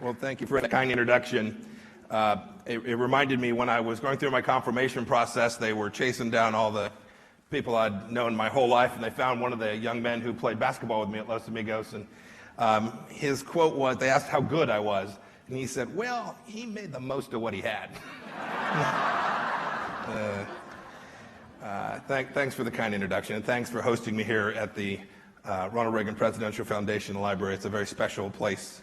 Well, thank you for that kind introduction. It reminded me when I was going through my confirmation process, they were chasing down all the people I'd known my whole life, and they found one of the young men who played basketball with me at Los Amigos, and his quote was, they asked how good I was, and he said, well, he made the most of what he had. Thanks for the kind introduction, and thanks for hosting me here at the Ronald Reagan Presidential Foundation Library. It's a very special place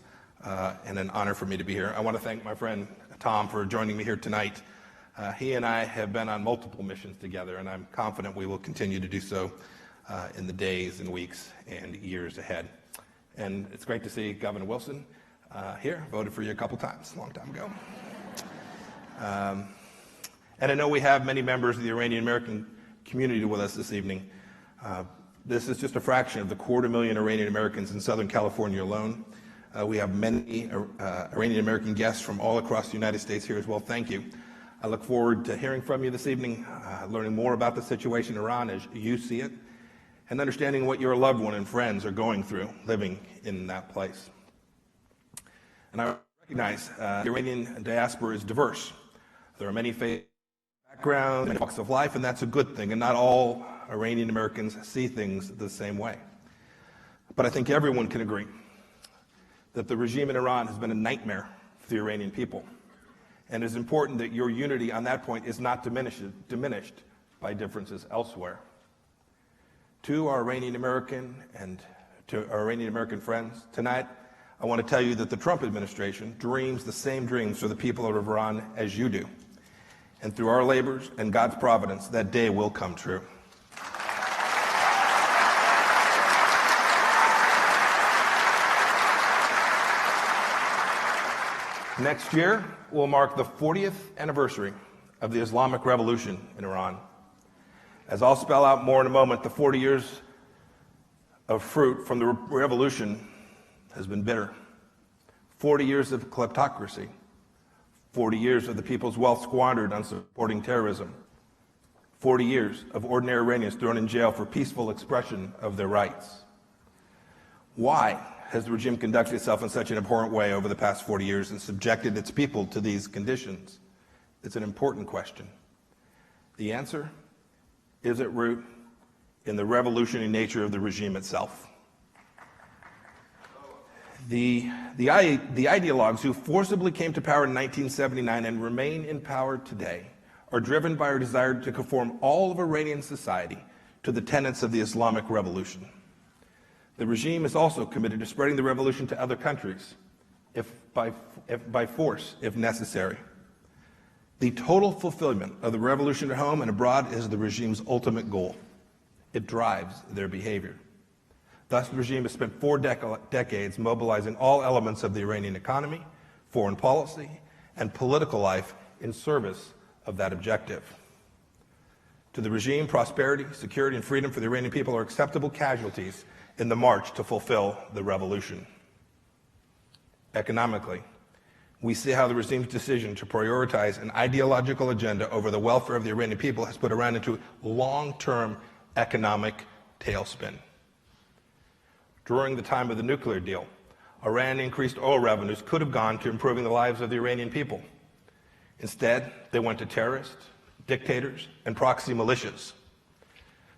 and an honor for me to be here. I want to thank my friend Tom for joining me here tonight. He and I have been on multiple missions together, and I'm confident we will continue to do so in the days and weeks and years ahead. And it's great to see Governor Wilson here. Voted for you a couple times, a long time ago. And I know we have many members of the Iranian American community with us this evening. This is just a fraction of the 250,000 Iranian Americans in Southern California alone. We have many Iranian American guests from all across the United States here as well. Thank you. I look forward to hearing from you this evening, learning more about the situation in Iran as you see it, and understanding what your loved one and friends are going through living in that place. And I recognize the Iranian diaspora is diverse. There are many faith backgrounds, many walks of life, and that's a good thing, and not all Iranian Americans see things the same way. But I think everyone can agree that the regime in Iran has been a nightmare for the Iranian people. And it is important that your unity on that point is not diminished by differences elsewhere. To our Iranian American and to our Iranian American friends, tonight I want to tell you that the Trump administration dreams the same dreams for the people of Iran as you do. And through our labors and God's providence, that day will come true. Next year will mark the 40th anniversary of the Islamic Revolution in Iran. As I'll spell out more in a moment, the 40 years of fruit from the revolution has been bitter. 40 years of kleptocracy, 40 years of the people's wealth squandered on supporting terrorism, 40 years of ordinary Iranians thrown in jail for peaceful expression of their rights. Why has the regime conducted itself in such an abhorrent way over the past 40 years and subjected its people to these conditions? It's an important question. The answer is at root in the revolutionary nature of the regime itself. The ideologues who forcibly came to power in 1979 and remain in power today are driven by a desire to conform all of Iranian society to the tenets of the Islamic Revolution. The regime is also committed to spreading the revolution to other countries, if by force, if necessary. The total fulfillment of the revolution at home and abroad is the regime's ultimate goal. It drives their behavior. Thus, the regime has spent 4 decades mobilizing all elements of the Iranian economy, foreign policy, and political life in service of that objective. To the regime, prosperity, security, and freedom for the Iranian people are acceptable casualties in the march to fulfill the revolution. Economically, we see how the regime's decision to prioritize an ideological agenda over the welfare of the Iranian people has put Iran into long-term economic tailspin. During the time of the nuclear deal, Iran increased oil revenues could have gone to improving the lives of the Iranian people. Instead, they went to terrorists, dictators, and proxy militias.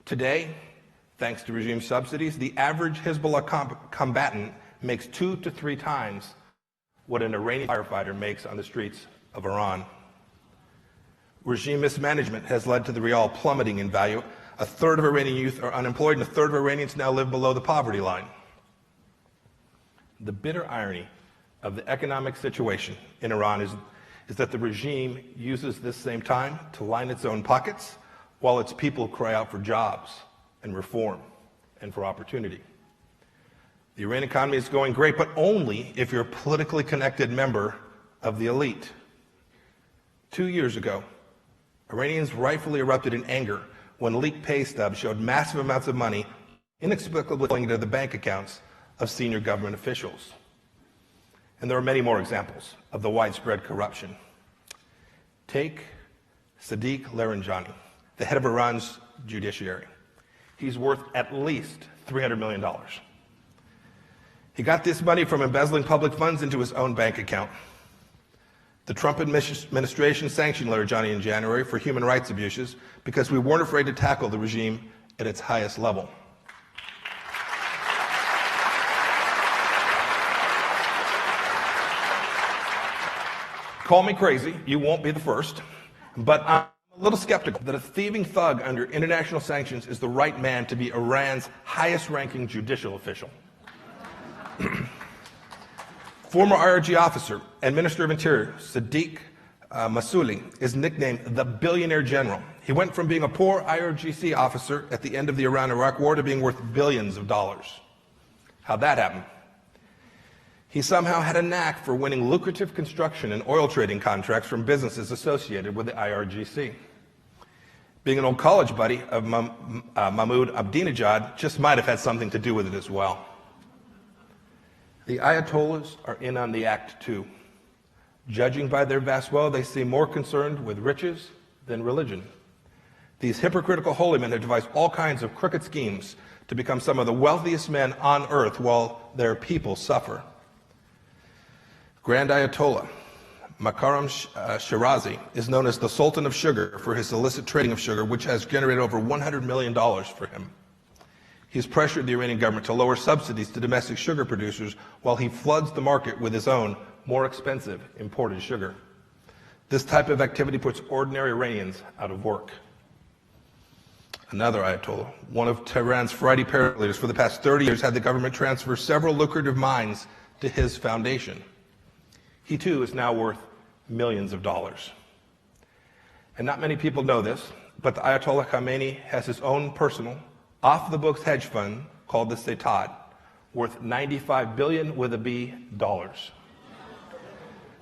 Today, thanks to regime subsidies, the average Hezbollah combatant makes 2 to 3 times what an Iranian firefighter makes on the streets of Iran. Regime mismanagement has led to the rial plummeting in value. A third of Iranian youth are unemployed, and a third of Iranians now live below the poverty line. The bitter irony of the economic situation in Iran is that the regime uses this same time to line its own pockets while its people cry out for jobs and reform and for opportunity. The Iranian economy is going great, but only if you're a politically connected member of the elite. 2 years ago, Iranians rightfully erupted in anger when leaked pay stubs showed massive amounts of money inexplicably flowing into the bank accounts of senior government officials. And there are many more examples of the widespread corruption. Take Sadiq Laranjani, the head of Iran's judiciary. He's worth at least $300 million. He got this money from embezzling public funds into his own bank account. The Trump administration sanctioned Larijani in January for human rights abuses because we weren't afraid to tackle the regime at its highest level. Call me crazy, you won't be the first, but I'm a little skeptical that a thieving thug under international sanctions is the right man to be Iran's highest-ranking judicial official. Former IRG officer and Minister of Interior Sadiq Masouli is nicknamed the Billionaire General. He went from being a poor IRGC officer at the end of the Iran-Iraq War to being worth billions of dollars. How'd that happen? He somehow had a knack for winning lucrative construction and oil trading contracts from businesses associated with the IRGC. Being an old college buddy of Mahmoud Ahmadinejad just might have had something to do with it as well. The Ayatollahs are in on the act too. Judging by their vast wealth, they seem more concerned with riches than religion. These hypocritical holy men have devised all kinds of crooked schemes to become some of the wealthiest men on earth while their people suffer. Grand Ayatollah Makaram Shirazi is known as the Sultan of Sugar for his illicit trading of sugar, which has generated over $100 million for him. He's pressured the Iranian government to lower subsidies to domestic sugar producers while he floods the market with his own, more expensive imported sugar. This type of activity puts ordinary Iranians out of work. Another Ayatollah, one of Tehran's Friday leaders for the past 30 years, had the government transfer several lucrative mines to his foundation. He too is now worth millions of dollars. And not many people know this, but the Ayatollah Khamenei has his own personal, off-the-books hedge fund called the Setad, worth $95 billion with a B dollars.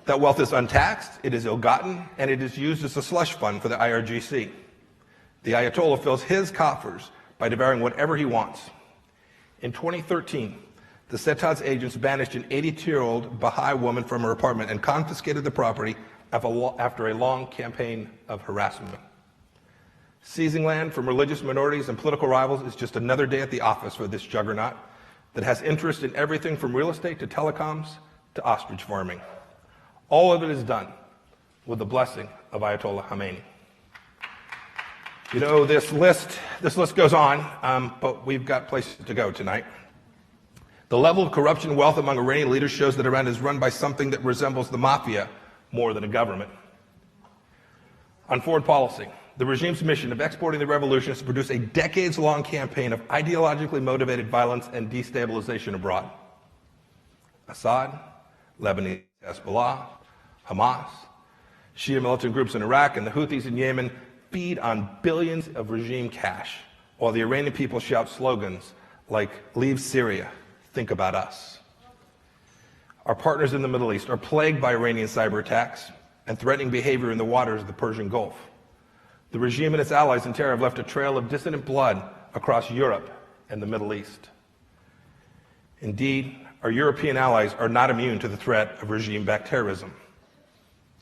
That wealth is untaxed, it is ill-gotten, and it is used as a slush fund for the IRGC. The Ayatollah fills his coffers by devouring whatever he wants. In 2013, the Setad's agents banished an 82-year-old Baha'i woman from her apartment and confiscated the property after a long campaign of harassment. Seizing land from religious minorities and political rivals is just another day at the office for this juggernaut that has interest in everything from real estate to telecoms to ostrich farming. All of it is done with the blessing of Ayatollah Khamenei. You know, this list goes on, but we've got places to go tonight. The level of corruption and wealth among Iranian leaders shows that Iran is run by something that resembles the mafia more than a government. On foreign policy, the regime's mission of exporting the revolution is to produce a decades-long campaign of ideologically motivated violence and destabilization abroad. Assad, Lebanese Hezbollah, Hamas, Shia militant groups in Iraq, and the Houthis in Yemen feed on billions of regime cash, while the Iranian people shout slogans like, "Leave Syria, think about us." Our partners in the Middle East are plagued by Iranian cyber attacks and threatening behavior in the waters of the Persian Gulf. The regime and its allies in terror have left a trail of dissident blood across Europe and the Middle East. Indeed, our European allies are not immune to the threat of regime-backed terrorism.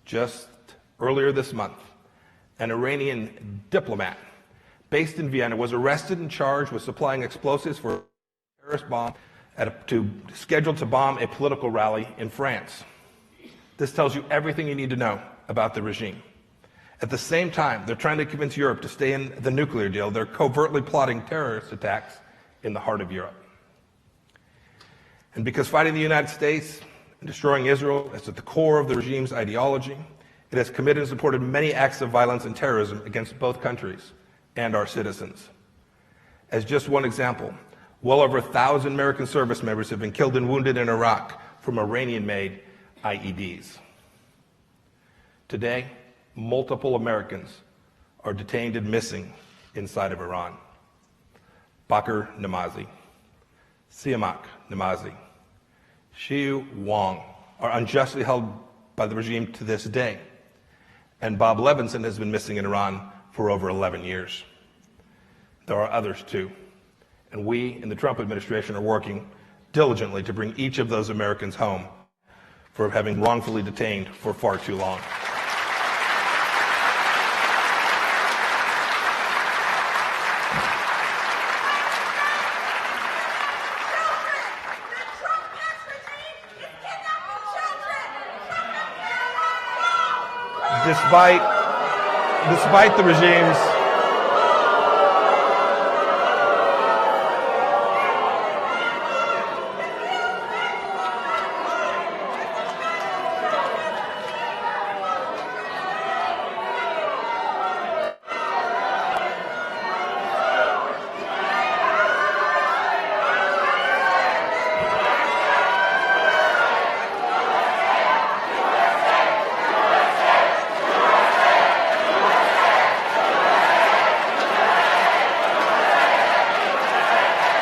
Just earlier this month, an Iranian diplomat based in Vienna was arrested and charged with supplying explosives for a terrorist bomb scheduled to bomb a political rally in France. This tells you everything you need to know about the regime. At the same time, they're trying to convince Europe to stay in the nuclear deal. They're covertly plotting terrorist attacks in the heart of Europe. And because fighting the United States and destroying Israel is at the core of the regime's ideology, it has committed and supported many acts of violence and terrorism against both countries and our citizens. As just one example, well over 1,000 American service members have been killed and wounded in Iraq from Iranian-made IEDs. Today, multiple Americans are detained and missing inside of Iran. Bakr Namazi, Siamak Namazi, Xiu Wang are unjustly held by the regime to this day, and Bob Levinson has been missing in Iran for over 11 years. There are others too, and we in the Trump administration are working diligently to bring each of those Americans home for having wrongfully detained for far too long. despite the regime's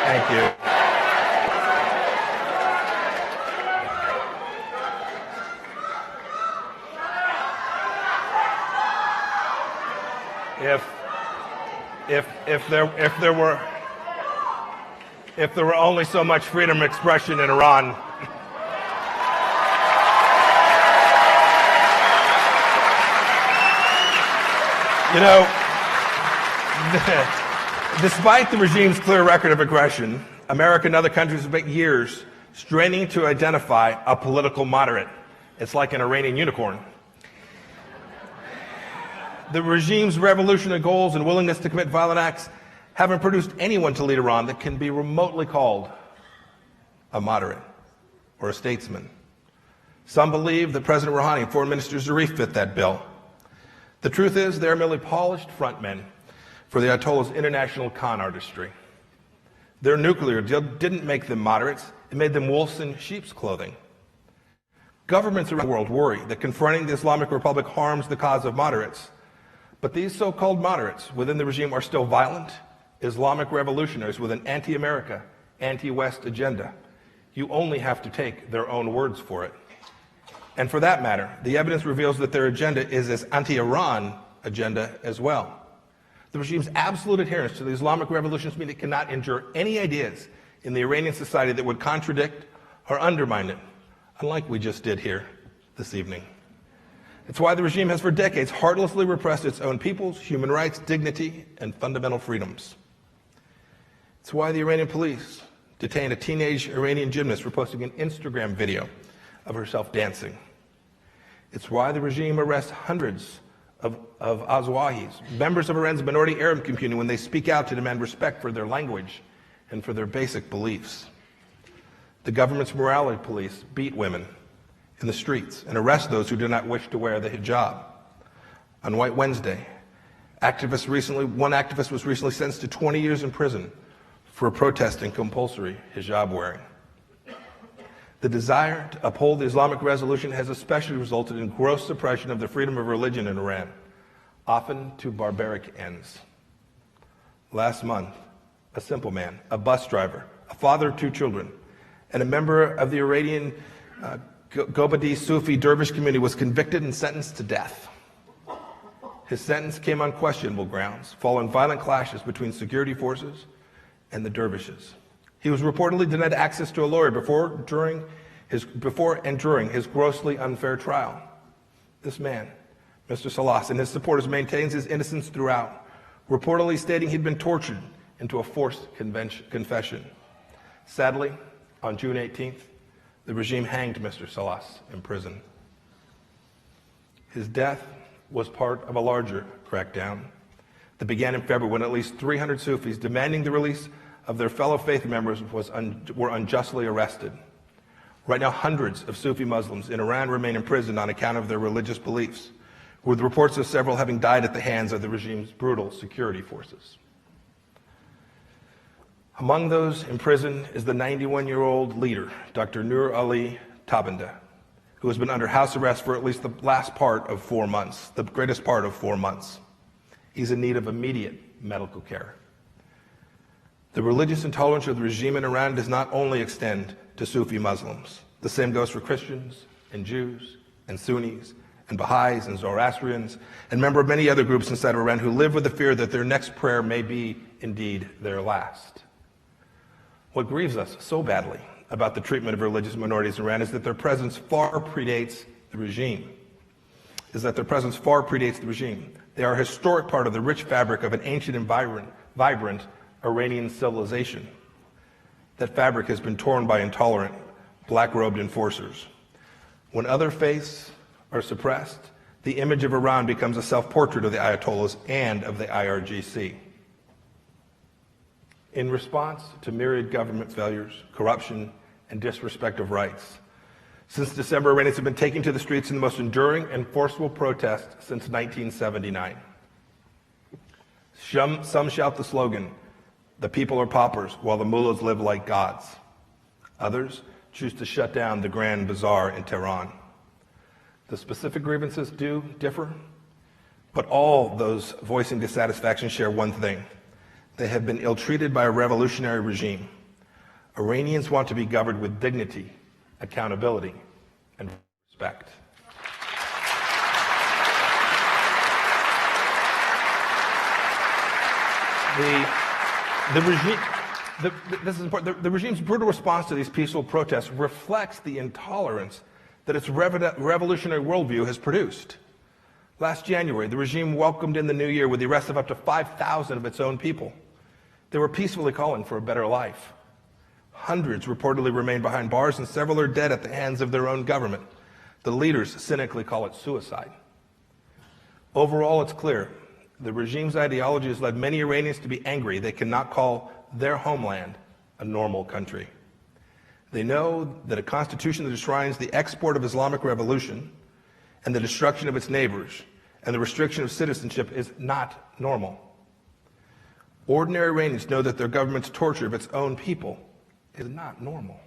Thank you. If there were only so much freedom of expression in Iran, you know, despite the regime's clear record of aggression, America and other countries have spent years straining to identify a political moderate. It's like an Iranian unicorn. The regime's revolutionary goals and willingness to commit violent acts haven't produced anyone to lead Iran that can be remotely called a moderate or a statesman. Some believe that President Rouhani and Foreign Minister Zarif fit that bill. The truth is, they're merely polished frontmen for the Ayatollah's international con artistry. Their nuclear deal didn't make them moderates, it made them wolves in sheep's clothing. Governments around the world worry that confronting the Islamic Republic harms the cause of moderates. But these so-called moderates within the regime are still violent, Islamic revolutionaries with an anti-America, anti-West agenda. You only have to take their own words for it. And for that matter, the evidence reveals that their agenda is as anti-Iran agenda as well. The regime's absolute adherence to the Islamic revolutions mean it cannot endure any ideas in the Iranian society that would contradict or undermine it, unlike we just did here this evening. It's why the regime has for decades heartlessly repressed its own people's human rights, dignity, and fundamental freedoms. It's why the Iranian police detained a teenage Iranian gymnast for posting an Instagram video of herself dancing. It's why the regime arrests hundreds of Azawahis, members of Iran's minority Arab community, when they speak out to demand respect for their language and for their basic beliefs. The government's morality police beat women in the streets and arrest those who do not wish to wear the hijab. On White Wednesday, one activist was recently sentenced to 20 years in prison for protesting compulsory hijab wearing. The desire to uphold the Islamic resolution has especially resulted in gross suppression of the freedom of religion in Iran, often to barbaric ends. Last month, a simple man, a bus driver, a father of 2 children, and a member of the Iranian Gobadi Sufi dervish community was convicted and sentenced to death. His sentence came on questionable grounds, following violent clashes between security forces and the dervishes. He was reportedly denied access to a lawyer before and during his grossly unfair trial. This man, Mr. Salas, and his supporters maintains his innocence throughout, reportedly stating he'd been tortured into a forced confession. Sadly, on June 18th, the regime hanged Mr. Salas in prison. His death was part of a larger crackdown that began in February when at least 300 Sufis demanding the release of their fellow faith members were unjustly arrested. Right now, hundreds of Sufi Muslims in Iran remain imprisoned on account of their religious beliefs, with reports of several having died at the hands of the regime's brutal security forces. Among those in prison is the 91-year-old leader, Dr. Nur Ali Tabanda, who has been under house arrest for at least the last part of 4 months, the greatest part of 4 months. He's in need of immediate medical care. The religious intolerance of the regime in Iran does not only extend to Sufi Muslims. The same goes for Christians and Jews and Sunnis and Baha'is and Zoroastrians and members of many other groups inside of Iran who live with the fear that their next prayer may be indeed their last. What grieves us so badly about the treatment of religious minorities in Iran is that their presence far predates the regime. They are a historic part of the rich fabric of an ancient and vibrant Iranian civilization. That fabric has been torn by intolerant, black-robed enforcers. When other faiths are suppressed, the image of Iran becomes a self-portrait of the Ayatollahs and of the IRGC. In response to myriad government failures, corruption, and disrespect of rights, since December, Iranians have been taking to the streets in the most enduring and forceful protest since 1979. Some shout the slogan, "The people are paupers while the mullahs live like gods." Others choose to shut down the Grand Bazaar in Tehran. The specific grievances do differ, but all those voicing dissatisfaction share one thing. They have been ill-treated by a revolutionary regime. Iranians want to be governed with dignity, accountability, and respect. This is important. The regime's brutal response to these peaceful protests reflects the intolerance that its revolutionary worldview has produced. Last January, the regime welcomed in the new year with the arrest of up to 5,000 of its own people. They were peacefully calling for a better life. Hundreds reportedly remain behind bars, and several are dead at the hands of their own government. The leaders cynically call it suicide. Overall, it's clear the regime's ideology has led many Iranians to be angry they cannot call their homeland a normal country. They know that a constitution that enshrines the export of Islamic revolution and the destruction of its neighbors and the restriction of citizenship is not normal. Ordinary Iranians know that their government's torture of its own people is not normal.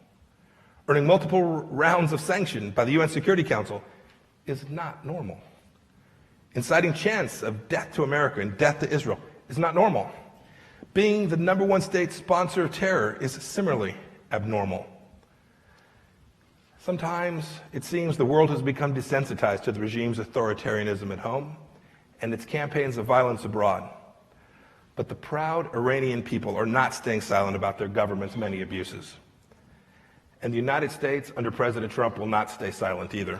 Earning multiple rounds of sanction by the UN Security Council is not normal. Inciting chants of death to America and death to Israel is not normal. Being the #1 state sponsor of terror is similarly abnormal. Sometimes it seems the world has become desensitized to the regime's authoritarianism at home and its campaigns of violence abroad. But the proud Iranian people are not staying silent about their government's many abuses. And the United States, under President Trump, will not stay silent either.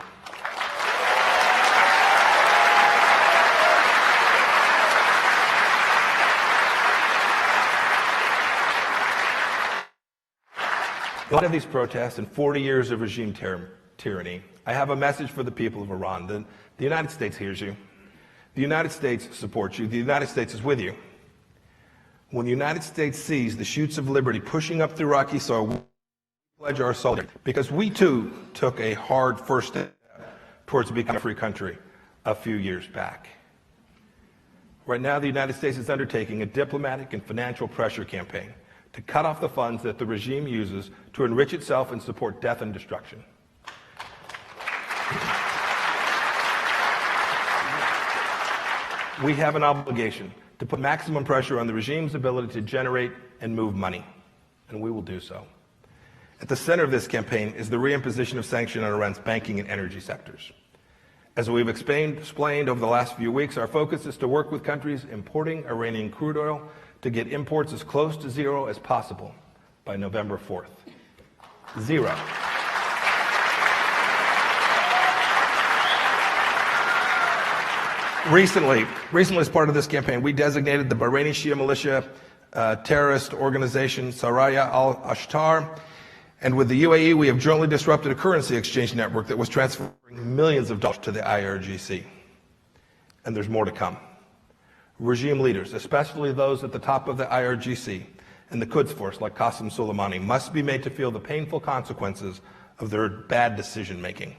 In light of these protests and 40 years of regime tyranny, I have a message for the people of Iran. The United States hears you. The United States supports you. The United States is with you. When the United States sees the shoots of liberty pushing up through Iraqi soil, we pledge our solidarity, because we too took a hard first step towards becoming a free country a few years back. Right now, the United States is undertaking a diplomatic and financial pressure campaign to cut off the funds that the regime uses to enrich itself and support death and destruction. We have an obligation to put maximum pressure on the regime's ability to generate and move money, and we will do so. At the center of this campaign is the reimposition of sanctions on Iran's banking and energy sectors. As we've explained over the last few weeks, our focus is to work with countries importing Iranian crude oil to get imports as close to zero as possible by November 4th. Zero. Recently, as part of this campaign, we designated the Bahraini Shia militia terrorist organization Saraya al-Ashtar, and with the UAE, we have jointly disrupted a currency exchange network that was transferring millions of dollars to the IRGC. And there's more to come. Regime leaders, especially those at the top of the IRGC and the Quds Force like Qasem Soleimani, must be made to feel the painful consequences of their bad decision making.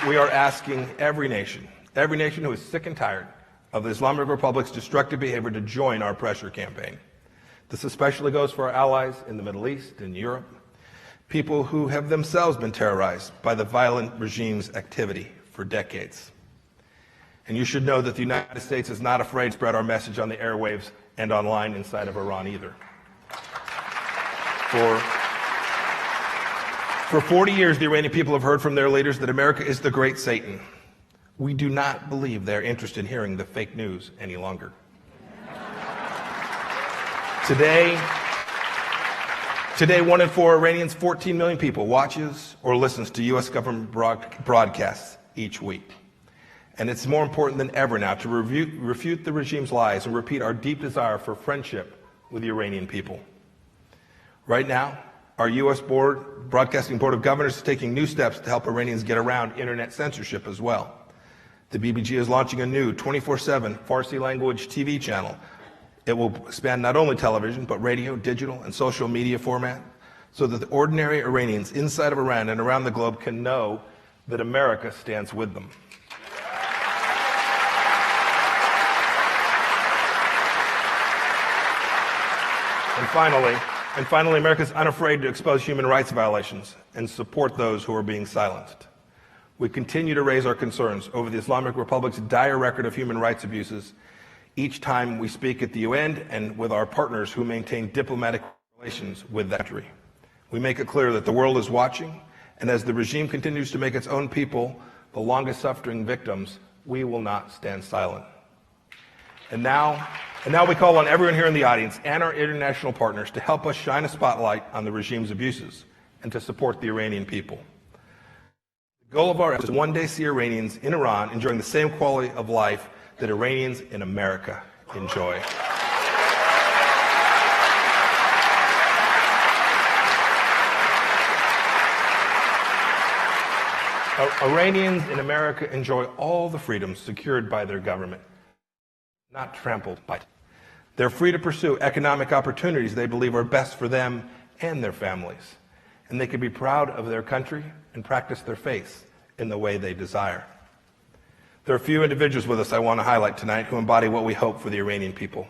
We are asking every nation who is sick and tired of the Islamic Republic's destructive behavior to join our pressure campaign. This especially goes for our allies in the Middle East and Europe, people who have themselves been terrorized by the violent regime's activity for decades. And you should know that the United States is not afraid to spread our message on the airwaves and online inside of Iran either. For 40 years, the Iranian people have heard from their leaders that America is the great Satan. We do not believe they're interested in hearing the fake news any longer. Today, 1 in 4 Iranians, 14 million people, watches or listens to U.S. government broadcasts each week. And it's more important than ever now to refute the regime's lies and repeat our deep desire for friendship with the Iranian people. Right now, Our U.S. Broadcasting Board of Governors is taking new steps to help Iranians get around internet censorship as well. The BBG is launching a new 24/7 Farsi language TV channel. It will span not only television, but radio, digital, and social media format, so that the ordinary Iranians inside of Iran and around the globe can know that America stands with them. And finally, America is unafraid to expose human rights violations and support those who are being silenced. We continue to raise our concerns over the Islamic Republic's dire record of human rights abuses each time we speak at the UN and with our partners who maintain diplomatic relations with that country. We make it clear that the world is watching, and as the regime continues to make its own people the longest suffering victims, we will not stand silent. And now we call on everyone here in the audience and our international partners to help us shine a spotlight on the regime's abuses and to support the Iranian people. The goal of our efforts is to one day see Iranians in Iran enjoying the same quality of life that Iranians in America enjoy. Iranians in America enjoy all the freedoms secured by their government, not trampled by it. They're free to pursue economic opportunities they believe are best for them and their families, and they can be proud of their country and practice their faith in the way they desire. There are a few individuals with us I want to highlight tonight who embody what we hope for the Iranian people.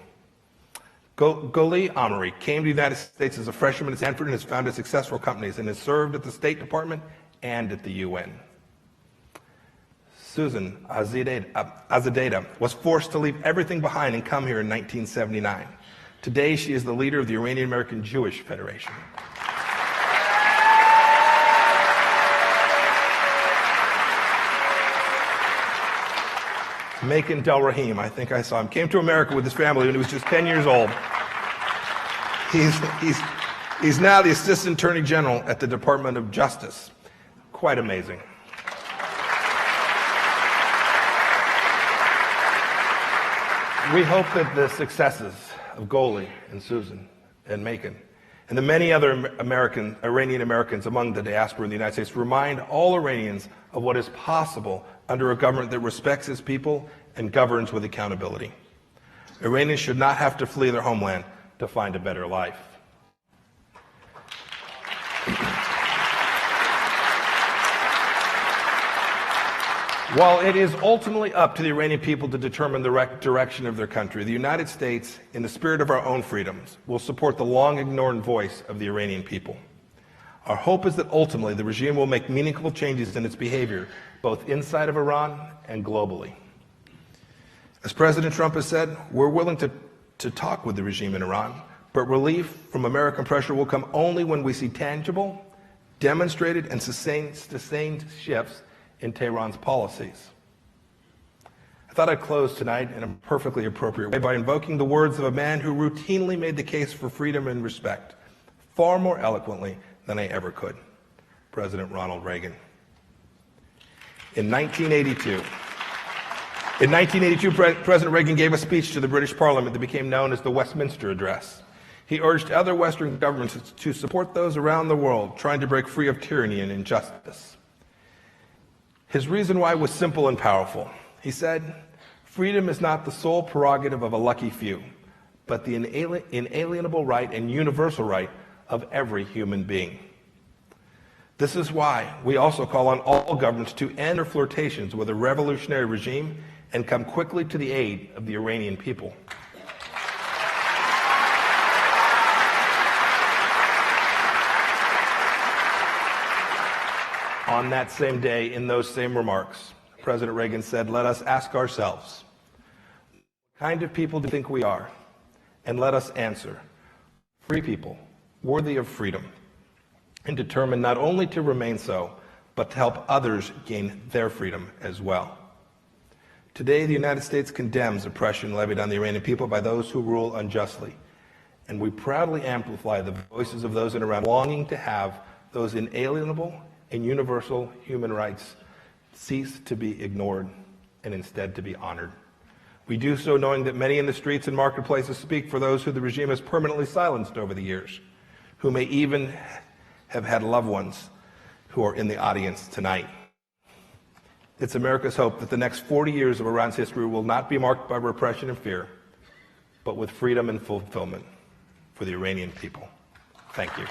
Goli Amiri came to the United States as a freshman at Stanford and has founded successful companies and has served at the State Department and at the UN. Susan Azadeh was forced to leave everything behind and come here in 1979. Today, she is the leader of the Iranian American Jewish Federation. Macon Del Rahim, I think I saw him, came to America with his family when he was just 10 years old. He's now the Assistant Attorney General at the Department of Justice. Quite amazing. We hope that the successes of Goli and Susan and Macon and the many other Iranian Americans among the diaspora in the United States remind all Iranians of what is possible under a government that respects its people and governs with accountability. Iranians should not have to flee their homeland to find a better life. While it is ultimately up to the Iranian people to determine the direction of their country, the United States, in the spirit of our own freedoms, will support the long-ignored voice of the Iranian people. Our hope is that ultimately the regime will make meaningful changes in its behavior, both inside of Iran and globally. As President Trump has said, we're willing to talk with the regime in Iran, but relief from American pressure will come only when we see tangible, demonstrated, and sustained shifts in Tehran's policies. I thought I'd close tonight in a perfectly appropriate way by invoking the words of a man who routinely made the case for freedom and respect, far more eloquently than I ever could, President Ronald Reagan. In 1982, President Reagan gave a speech to the British Parliament that became known as the Westminster Address. He urged other Western governments to support those around the world trying to break free of tyranny and injustice. His reason why was simple and powerful. He said, "Freedom is not the sole prerogative of a lucky few, but the inalienable right and universal right of every human being." This is why we also call on all governments to end their flirtations with a revolutionary regime and come quickly to the aid of the Iranian people. On that same day, in those same remarks, President Reagan said, "Let us ask ourselves, what kind of people do you think we are? And let us answer, free people, worthy of freedom, and determined not only to remain so, but to help others gain their freedom as well." Today, the United States condemns oppression levied on the Iranian people by those who rule unjustly, and we proudly amplify the voices of those in Iran longing to have those inalienable and universal human rights cease to be ignored and instead to be honored. We do so knowing that many in the streets and marketplaces speak for those who the regime has permanently silenced over the years, who may even have had loved ones who are in the audience tonight. It's America's hope that the next 40 years of Iran's history will not be marked by repression and fear, but with freedom and fulfillment for the Iranian people. Thank you.